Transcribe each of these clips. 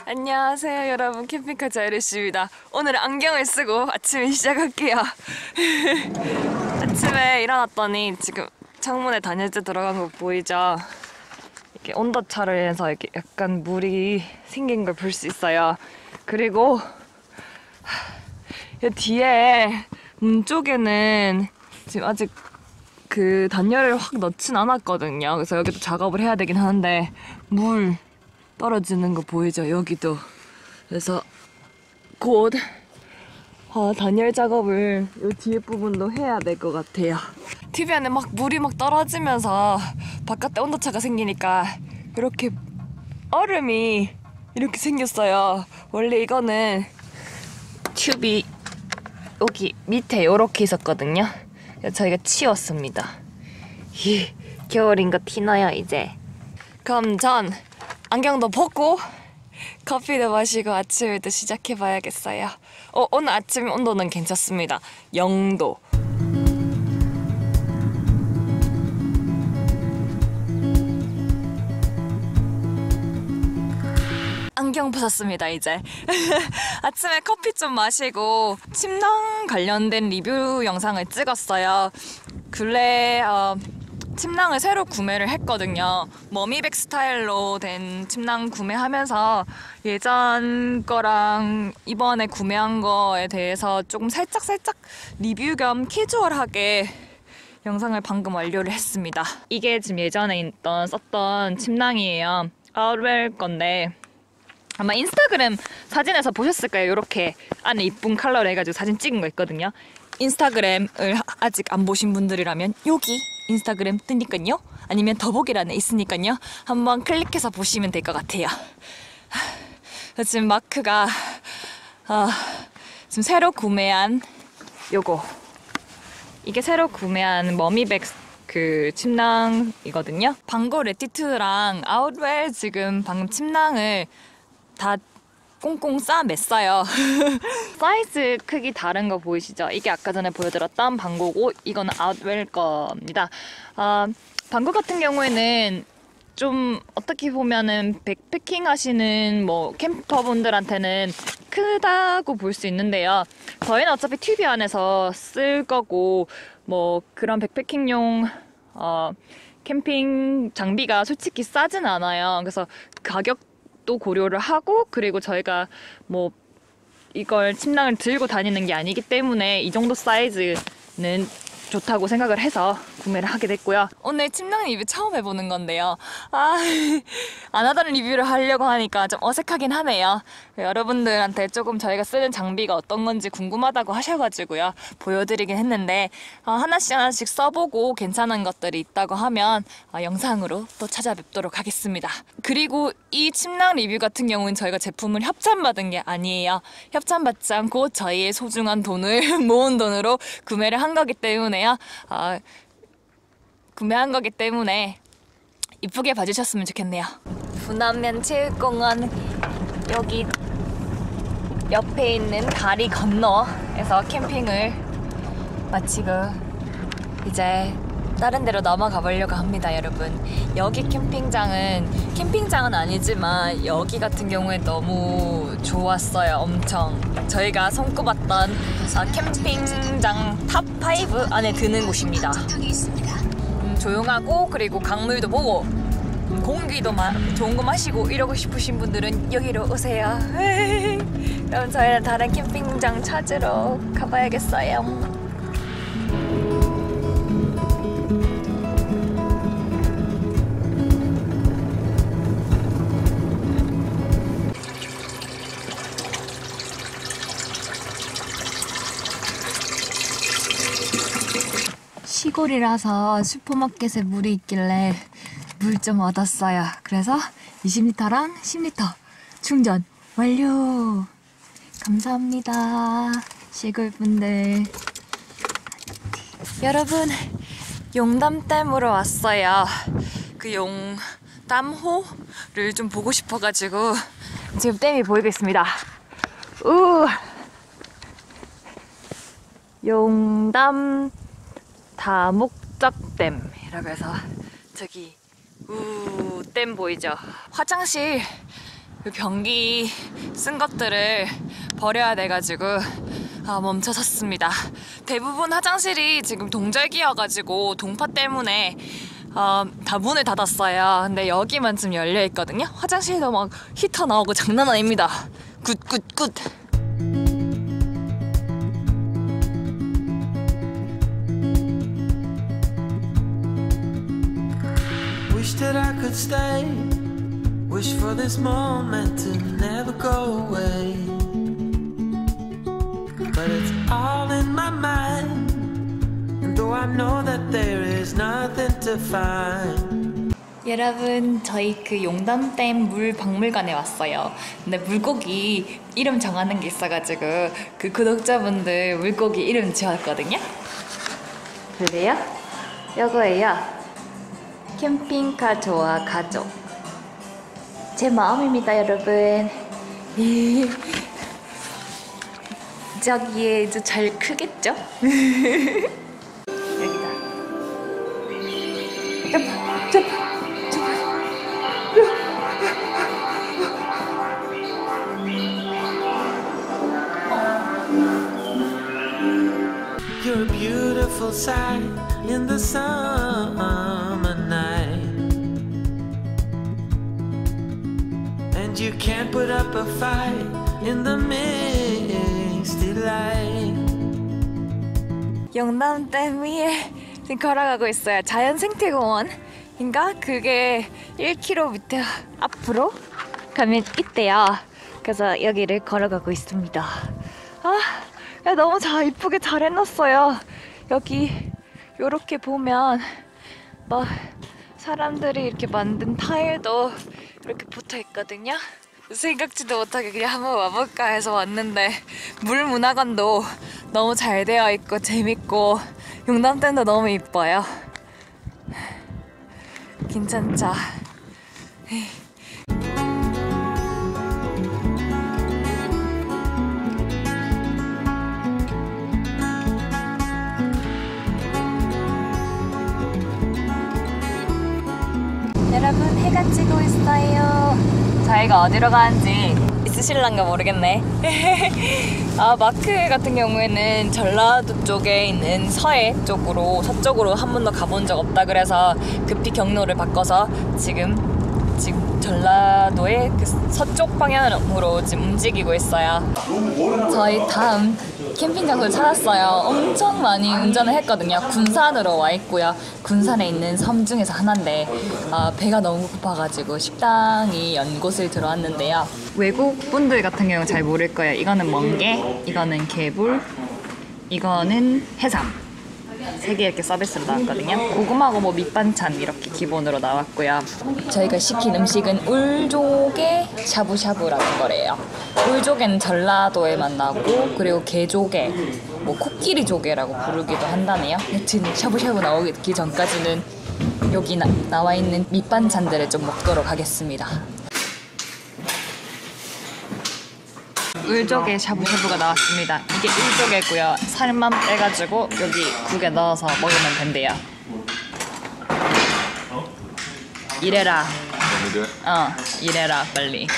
안녕하세요 여러분, 캠핑카 자이루씨입니다. 오늘은 안경을 쓰고 아침에 시작할게요. 아침에 일어났더니 지금 창문에 단열재 들어간 거 보이죠? 이렇게 온도차를 해서 이렇게 약간 물이 생긴 걸 볼 수 있어요. 그리고 이 뒤에 문 쪽에는 지금 아직 그 단열을 확 넣진 않았거든요. 그래서 여기도 작업을 해야 되긴 하는데 물 떨어지는 거 보이죠? 여기도. 그래서 곧 단열 작업을 이 뒤에 부분도 해야 될 것 같아요. TV 안에 막 물이 막 떨어지면서 바깥에 온도차가 생기니까 이렇게 얼음이 이렇게 생겼어요. 원래 이거는 튜브이 여기 밑에 이렇게 있었거든요. 그래서 저희가 치웠습니다. 겨울인 거 티나요 이제. 그럼 전 안경도 벗고 커피도 마시고 아침을 또 시작해봐야겠어요. 오늘 아침 온도는 괜찮습니다. 0도. 안경 벗었습니다 이제. 아침에 커피 좀 마시고 침낭 관련된 리뷰 영상을 찍었어요. 근래 침낭을 새로 구매를 했거든요. 머미백 스타일로 된 침낭 구매하면서 예전 거랑 이번에 구매한 거에 대해서 조금 살짝 리뷰 겸 캐주얼하게 영상을 방금 완료를 했습니다. 이게 지금 예전에 썼던 침낭이에요. 아웃웰 건데 아마 인스타그램 사진에서 보셨을 거예요. 이렇게 안에 이쁜 컬러로 해가지고 사진 찍은 거 있거든요. 인스타그램을 아직 안 보신 분들이라면 여기 인스타그램 뜨니까요. 아니면 더보기란에 있으니까요. 한번 클릭해서 보시면 될 것 같아요. 지금 마크가 지금 새로 구매한 요거, 이게 새로 구매한 머미백 그 침낭이거든요. 방고 레티튜드랑 아웃웰 지금 방금 침낭을 다 꽁꽁 싸맸어요. 사이즈 크기 다른 거 보이시죠? 이게 아까 전에 보여드렸던 방고고 이거는 아웃웰 겁니다. 방고 같은 경우에는 좀 어떻게 보면은 백패킹 하시는 뭐 캠퍼분들한테는 크다고 볼 수 있는데요. 저희는 어차피 튜브 안에서 쓸 거고 뭐 그런 백패킹용 캠핑 장비가 솔직히 싸진 않아요. 그래서 가격도 고려를 하고, 그리고 저희가 뭐 이걸 침낭을 들고 다니는 게 아니기 때문에 이 정도 사이즈는 좋다고 생각을 해서 구매를 하게 됐고요. 오늘 침낭 리뷰 처음 해보는 건데요. 안 하던 리뷰를 하려고 하니까 좀 어색하긴 하네요. 여러분들한테 조금 저희가 쓰는 장비가 어떤 건지 궁금하다고 하셔가지고요. 보여드리긴 했는데 하나씩 써보고 괜찮은 것들이 있다고 하면 영상으로 또 찾아뵙도록 하겠습니다. 그리고 이 침낭 리뷰 같은 경우는 저희가 제품을 협찬받은 게 아니에요. 협찬받지 않고 저희의 소중한 돈을 모은 돈으로 구매를 한 거기 때문에 구매한 거기 때문에 이쁘게 봐주셨으면 좋겠네요. 분안면 체육공원 여기 옆에 있는 다리 건너에서 캠핑을 마치고 이제 다른 데로 넘어가 보려고 합니다. 여러분, 여기 캠핑장은 아니지만 여기 같은 경우에 너무 좋았어요. 엄청 저희가 손꼽았던 캠핑장 탑 5 안에 드는 곳입니다. 조용하고 그리고 강물도 보고 공기도 좋은 거 마시고 이러고 싶으신 분들은 여기로 오세요. 그럼 저희는 다른 캠핑장 찾으러 가봐야겠어요. 시골이라서 슈퍼마켓에 물이 있길래 물 좀 얻었어요. 그래서 20리터랑 10리터 충전 완료! 감사합니다. 시골분들. 여러분, 용담댐으로 왔어요. 그 용담호를 좀 보고 싶어가지고 지금 댐이 보이고 있습니다. 용담 다목적댐이라고 해서 저기 댐 보이죠? 화장실 그 변기 쓴 것들을 버려야 돼가지고 멈춰 섰습니다. 대부분 화장실이 지금 동절기여가지고 동파 때문에 다 문을 닫았어요. 근데 여기만 좀 열려 있거든요. 화장실도 막 히터 나오고 장난 아닙니다. 굿굿굿. Wish that I could stay. Wish for this moment to never go away. But it's all in my mind. And though I know that there is nothing to find. 여러분, 저희 그 용담댐 물 박물관에 왔어요. 근데 물고기 이름 정하는 게 있어가지고 그 구독자분들 물고기 이름 지었거든요. 그래요? 요거예요. 캠핑카 좋아 가족. 제 마음입니다, 여러분. 저기에 이제 잘 크겠죠? 여기다. You're a beautiful sight in the summer night. And you can't put up a fight in the misty light. 용담댐 위에 지금 걸어가고 있어요. 자연생태공원인가? 그게 1km 밑에 앞으로 가면 있대요. 그래서 여기를 걸어가고 있습니다. 야, 너무 이쁘게 잘 해놨어요. 여기 요렇게 보면 막 사람들이 이렇게 만든 타일도 이렇게 붙어 있거든요. 생각지도 못하게 그냥 한번 와볼까 해서 왔는데 물문화관도 너무 잘 되어 있고 재밌고 용담댐도 너무 이뻐요. 괜찮죠? 여러분, 해가 지고 있어요. 저희가 어디로 가는지 있으실란가 모르겠네. 마크 같은 경우에는 전라도 쪽에 있는 서해 쪽으로 서쪽으로 한 번도 가본 적 없다 그래서 급히 경로를 바꿔서 지금 전라도의 그 서쪽 방향으로 지금 움직이고 있어요. 저희 다음 캠핑 장소를 찾았어요. 엄청 많이 운전을 했거든요. 군산으로 와 있고요. 군산에 있는 섬 중에서 하나인데 배가 너무 고파가지고 식당이 연 곳을 들어왔는데요. 외국 분들 같은 경우는 잘 모를 거예요. 이거는 멍게, 이거는 개불, 이거는 해삼. 3개 이렇게 서비스로 나왔거든요. 고구마하고 뭐 밑반찬 이렇게 기본으로 나왔고요. 저희가 시킨 음식은 울조개 샤브샤브라는 거래요. 울조개는 전라도에만 나오고 그리고 개조개, 뭐 코끼리 조개라고 부르기도 한다네요. 여튼 샤브샤브 나오기 전까지는 여기 나와 있는 밑반찬들을 좀 먹도록 하겠습니다. 울조개 샤브샤브가 나왔습니다. 이게 울조개고요. 살만 빼가지고 여기 국에 넣어서 먹으면 된대요. 이래라. 이래라 빨리.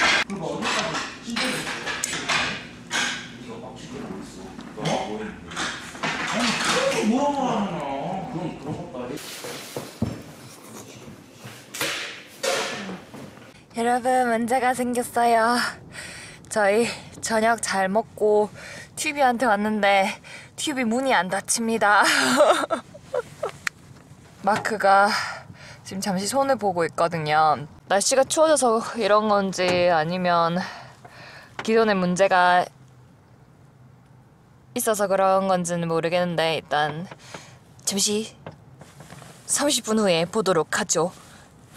여러분, 문제가 생겼어요. 저희 저녁 잘 먹고 튜비한테 왔는데 튜비 문이 안 닫힙니다. 마크가 지금 잠시 손을 보고 있거든요. 날씨가 추워져서 이런 건지 아니면 기존에 문제가 있어서 그런 건지는 모르겠는데 일단 잠시 30분 후에 보도록 하죠.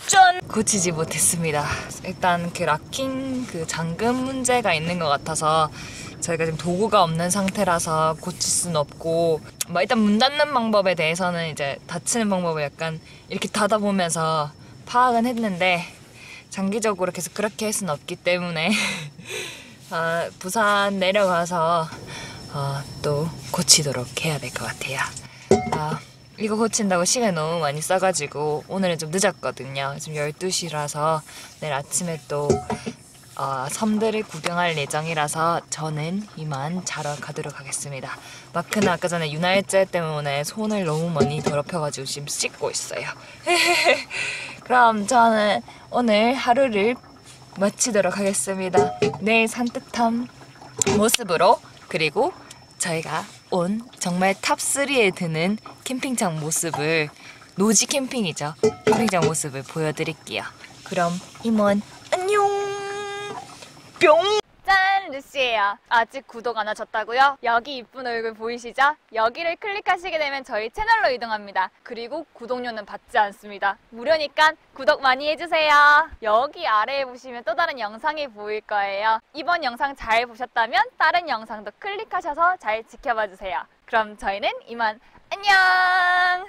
짠! 고치지 못했습니다. 일단 그 락킹 그 잠금 문제가 있는 것 같아서 저희가 지금 도구가 없는 상태라서 고칠 수는 없고 일단 문 닫는 방법에 대해서는 이제 닫히는 방법을 약간 이렇게 닫아보면서 파악은 했는데 장기적으로 계속 그렇게 할 수는 없기 때문에 부산 내려가서 또 고치도록 해야 될 것 같아요. 이거 고친다고 시간이 너무 많이 써가지고 오늘은 좀 늦었거든요. 지금 12시라서 내일 아침에 또 섬들을 구경할 예정이라서 저는 이만 자러 가도록 하겠습니다. 마크는 아까 전에 윤활제 때문에 손을 너무 많이 더럽혀가지고 지금 씻고 있어요. 그럼 저는 오늘 하루를 마치도록 하겠습니다. 내일 산뜻한 모습으로, 그리고 저희가 온 정말 탑3에 드는 캠핑장 모습을, 노지 캠핑이죠. 캠핑장 모습을 보여드릴게요. 그럼 이만 안녕. 뿅. 짠! 루시예요. 아직 구독 안 하셨다고요? 여기 이쁜 얼굴 보이시죠? 여기를 클릭하시게 되면 저희 채널로 이동합니다. 그리고 구독료는 받지 않습니다. 무료니까 구독 많이 해주세요. 여기 아래에 보시면 또 다른 영상이 보일 거예요. 이번 영상 잘 보셨다면 다른 영상도 클릭하셔서 잘 지켜봐 주세요. 그럼 저희는 이만 안녕!